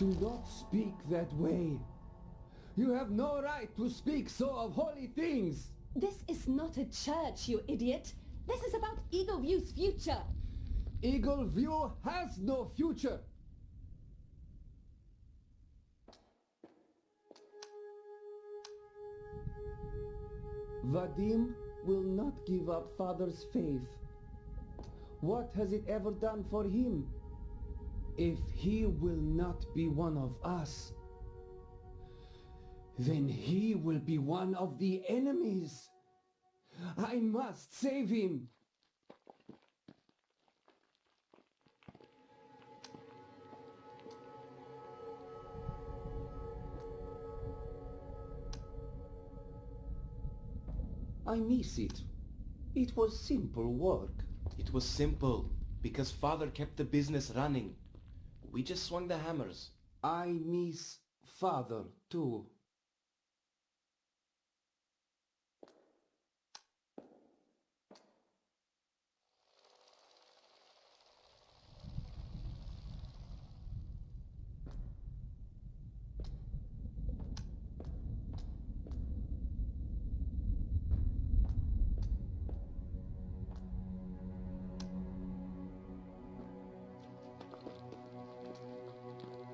Do not speak that way. You have no right to speak so of holy things. This is not a church, you idiot. This is about Eagleview's future. Eagleview has no future. Vadim will not give up Father's faith. What has it ever done for him? If he will not be one of us, then he will be one of the enemies. I must save him. I miss it. It was simple work. It was simple, because Father kept the business running. We just swung the hammers. I miss Father, too.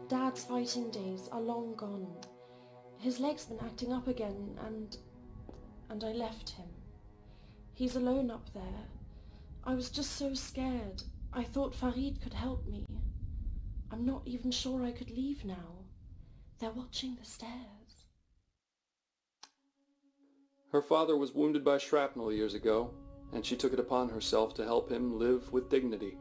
Dad's fighting days are long gone. His leg's been acting up again and I left him. He's alone up there. I was just so scared. I thought Farid could help me. I'm not even sure I could leave now. They're watching the stairs. Her father was wounded by shrapnel years ago, and she took it upon herself to help him live with dignity.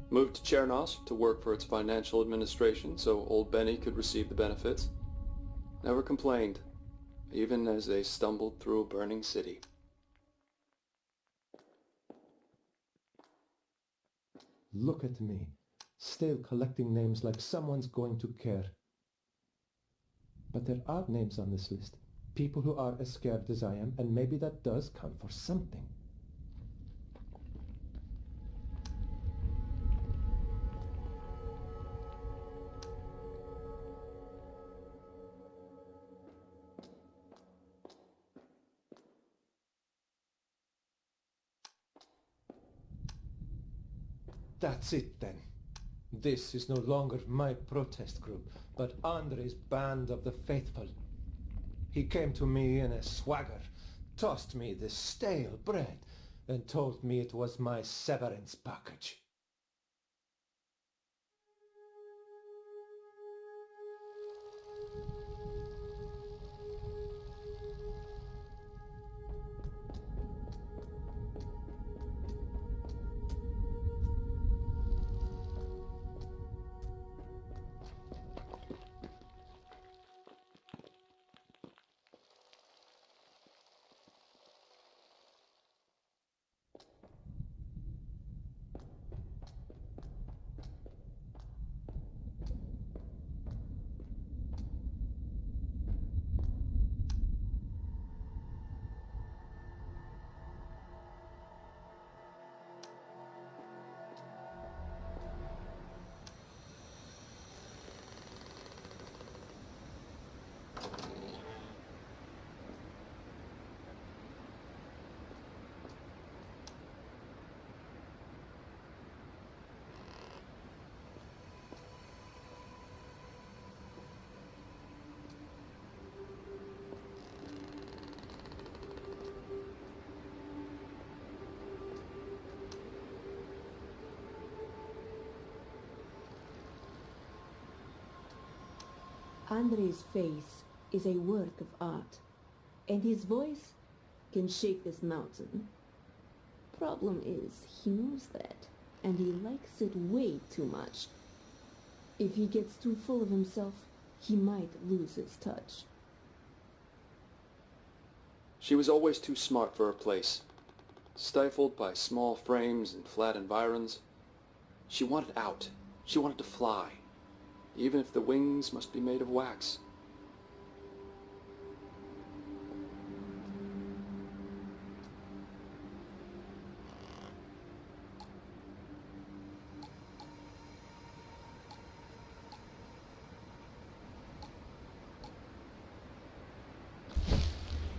Moved to Chernos to work for its financial administration so old Benny could receive the benefits. Never complained, even as they stumbled through a burning city. Look at me, still collecting names like someone's going to care. But there are names on this list. People who are as scared as I am, and maybe that does count for something. That's it then. This is no longer my protest group, but Andrei's Band of the Faithful. He came to me in a swagger, tossed me the stale bread, and told me it was my severance package. Andrei's face is a work of art, and his voice can shake this mountain. Problem is, he knows that, and he likes it way too much. If he gets too full of himself, he might lose his touch. She was always too smart for her place. Stifled by small frames and flat environs. She wanted out. She wanted to fly, even if the wings must be made of wax.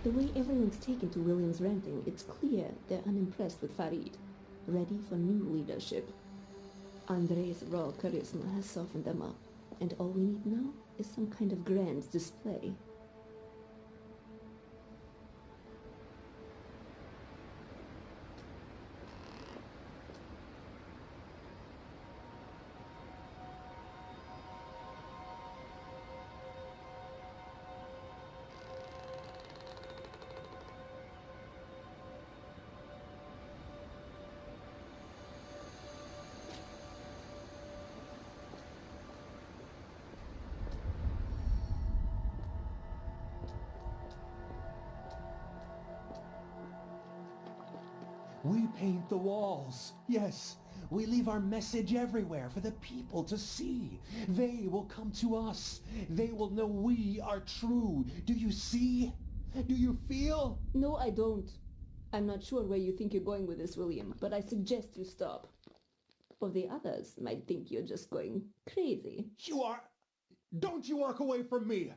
The way everyone's taken to William's ranting, it's clear they're unimpressed with Farid, ready for new leadership. Andre's raw charisma has softened them up, and all we need now is some kind of grand display. We paint the walls. Yes, we leave our message everywhere for the people to see. They will come to us. They will know we are true. Do you see? Do you feel? No, I don't. I'm not sure where you think you're going with this, William, but I suggest you stop. Or the others might think you're just going crazy. You are... Don't you walk away from me!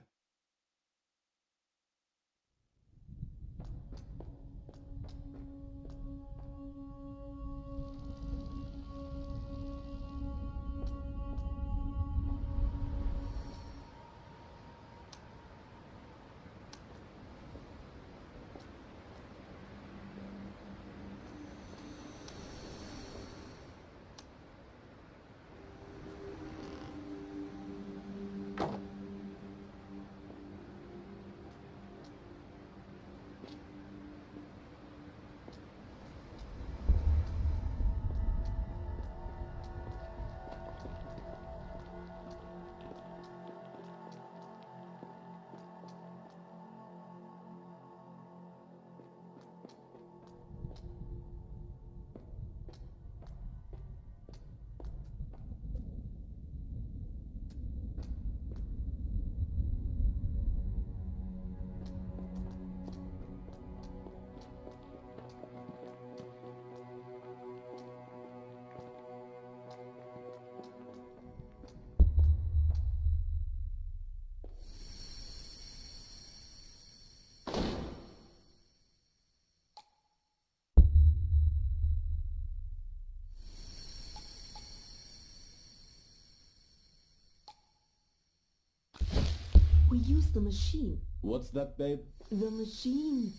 We used the machine. What's that, babe? The machine.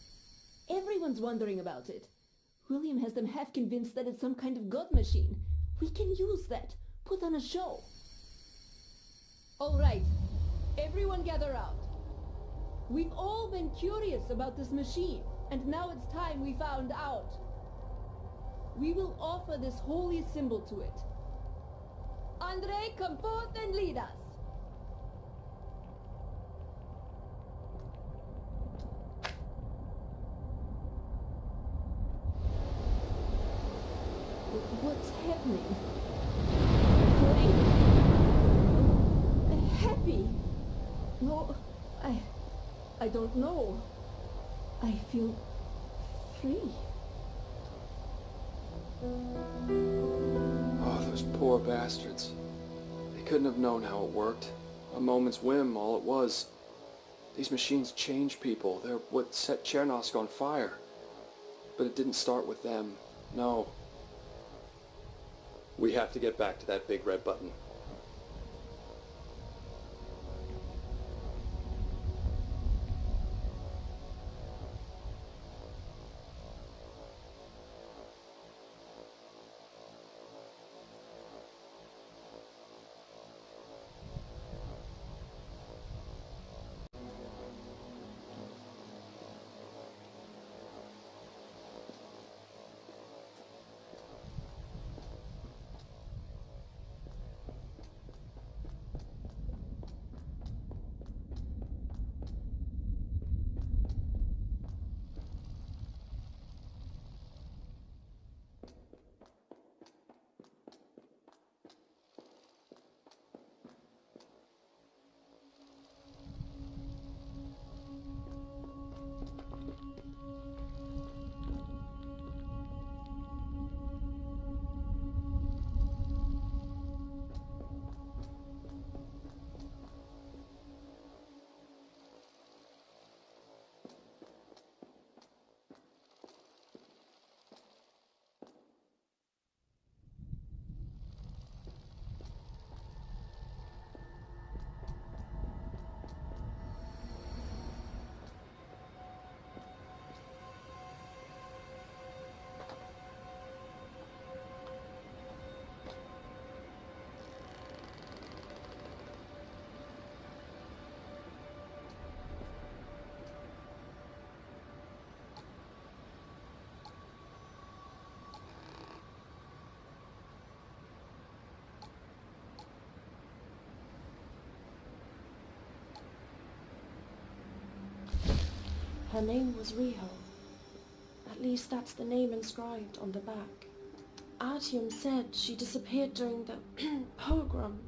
Everyone's wondering about it. William has them half convinced that it's some kind of god machine. We can use that. Put on a show. All right. Everyone gather out. We've all been curious about this machine, and now it's time we found out. We will offer this holy symbol to it. Andre, come forth and lead us. What's happening? Happy? No, I don't know. I feel free. Oh, those poor bastards. They couldn't have known how it worked. A moment's whim, all it was. These machines change people. They're what set Chernosk on fire. But it didn't start with them. No. We have to get back to that big red button. Her name was Riho. At least that's the name inscribed on the back. Artyom said she disappeared during the pogrom.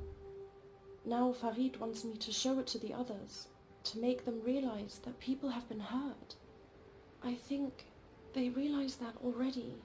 Now Farid wants me to show it to the others, to make them realize that people have been hurt. I think they realize that already.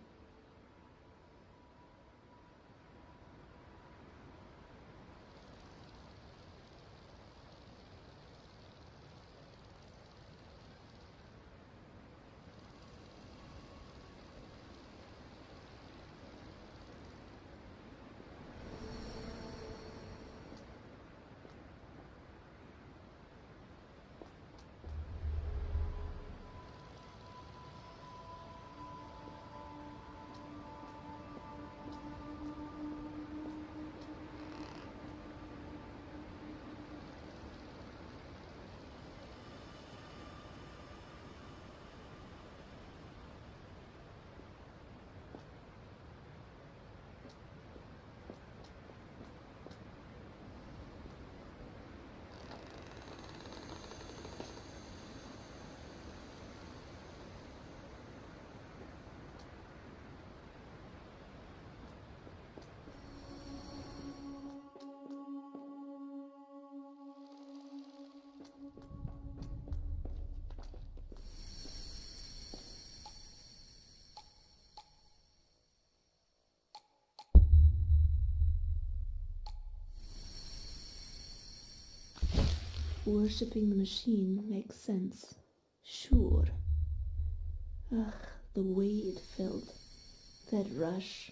Worshipping the machine makes sense. Sure. Ugh, the way it felt. That rush.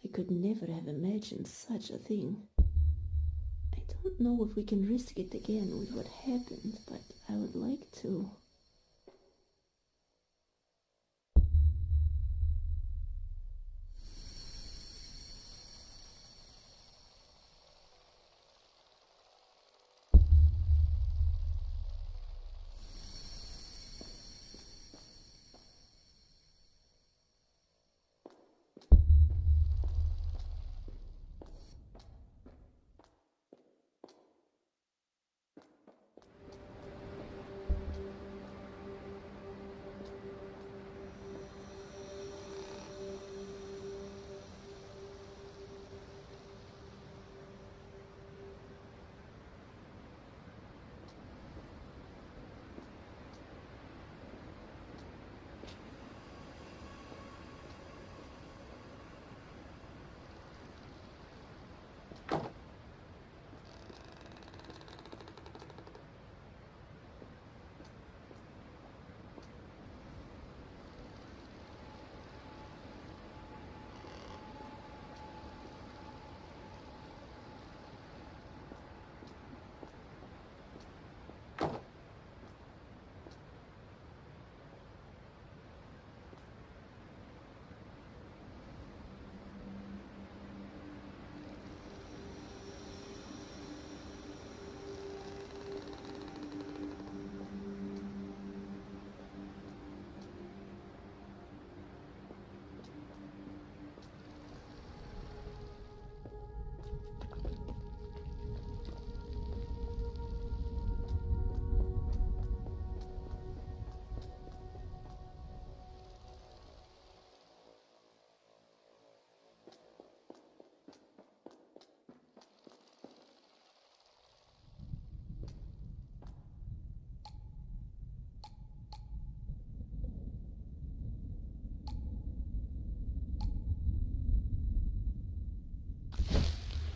I could never have imagined such a thing. I don't know if we can risk it again with what happened, but I would like to.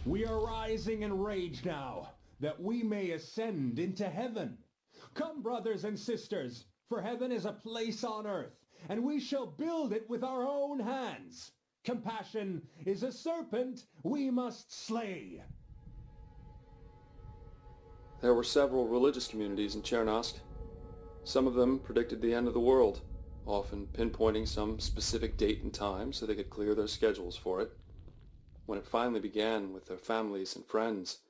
We are rising in rage now, that we may ascend into heaven. Come, brothers and sisters, for heaven is a place on earth, and we shall build it with our own hands. Compassion is a serpent we must slay. There were several religious communities in Chernosk. Some of them predicted the end of the world, often pinpointing some specific date and time so they could clear their schedules for it. When it finally began with their families and friends,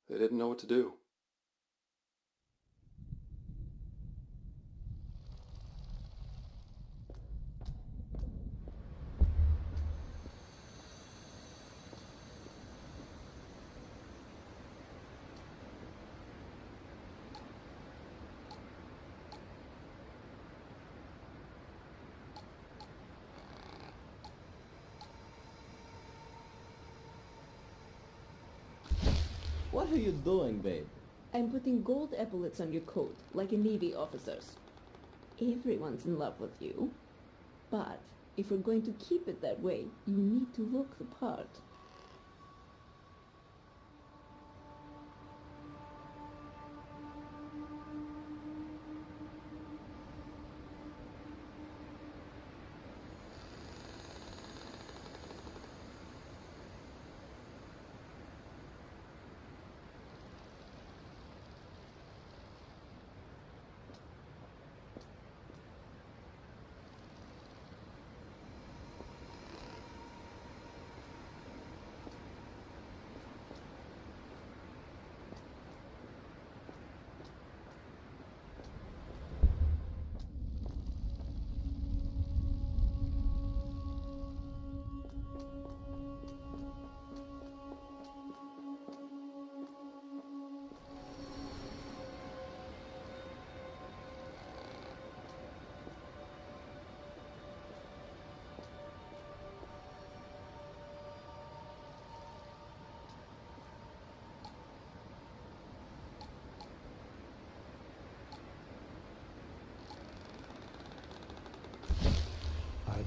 they didn't know what to do. What are you doing, babe? I'm putting gold epaulets on your coat, like a Navy officer's. Everyone's in love with you. But if we're going to keep it that way, you need to look the part.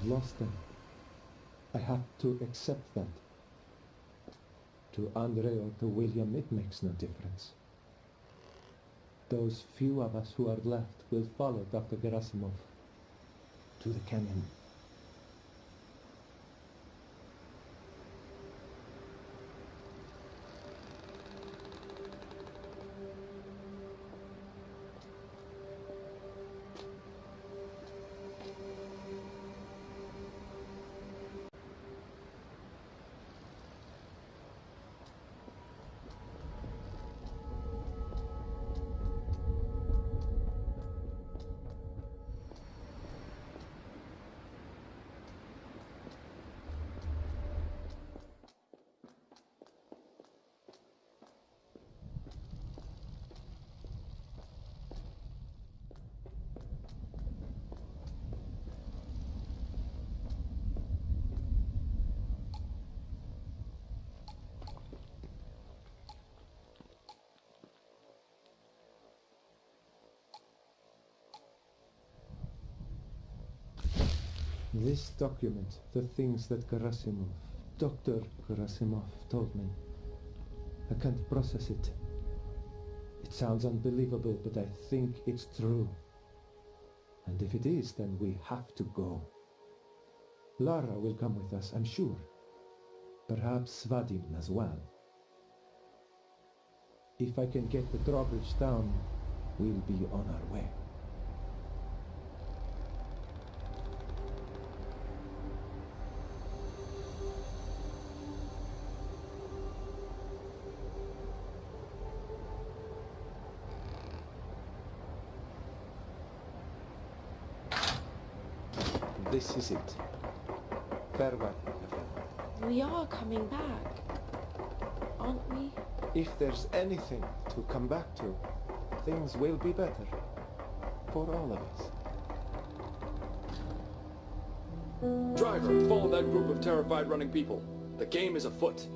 I've lost them. I have to accept that. To Andre or to William, it makes no difference. Those few of us who are left will follow Dr. Gerasimov to the canyon. This document, the things that Dr. Gerasimov told me. I can't process it. It sounds unbelievable, but I think it's true. And if it is, then we have to go. Lara will come with us, I'm sure. Perhaps Vadim as well. If I can get the drawbridge down, we'll be on our way. This is it. Farewell, Evelyn. We are coming back, aren't we? If there's anything to come back to, things will be better. For all of us. Driver, follow that group of terrified running people. The game is afoot.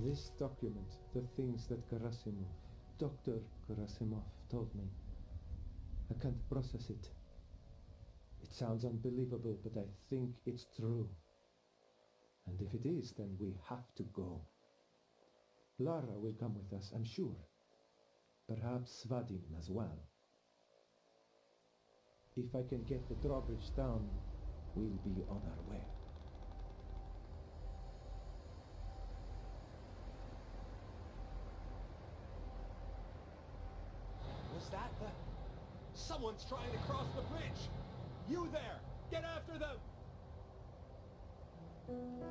This document, the things that Gerasimov, Dr. Gerasimov told me. I can't process it. It sounds unbelievable, but I think it's true. And if it is, then we have to go. Lara will come with us, I'm sure. Perhaps Vadim as well. If I can get the drawbridge down, we'll be on our way. Was that the... Someone's trying to cross the bridge! You there! Get after them!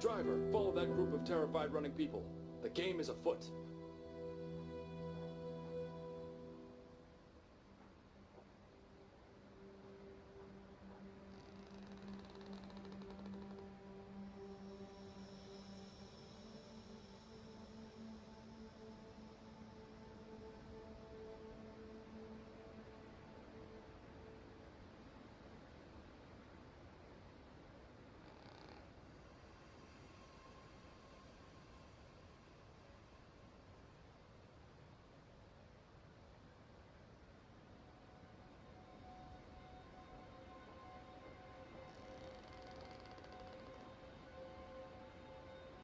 Driver, follow that group of terrified running people. The game is afoot.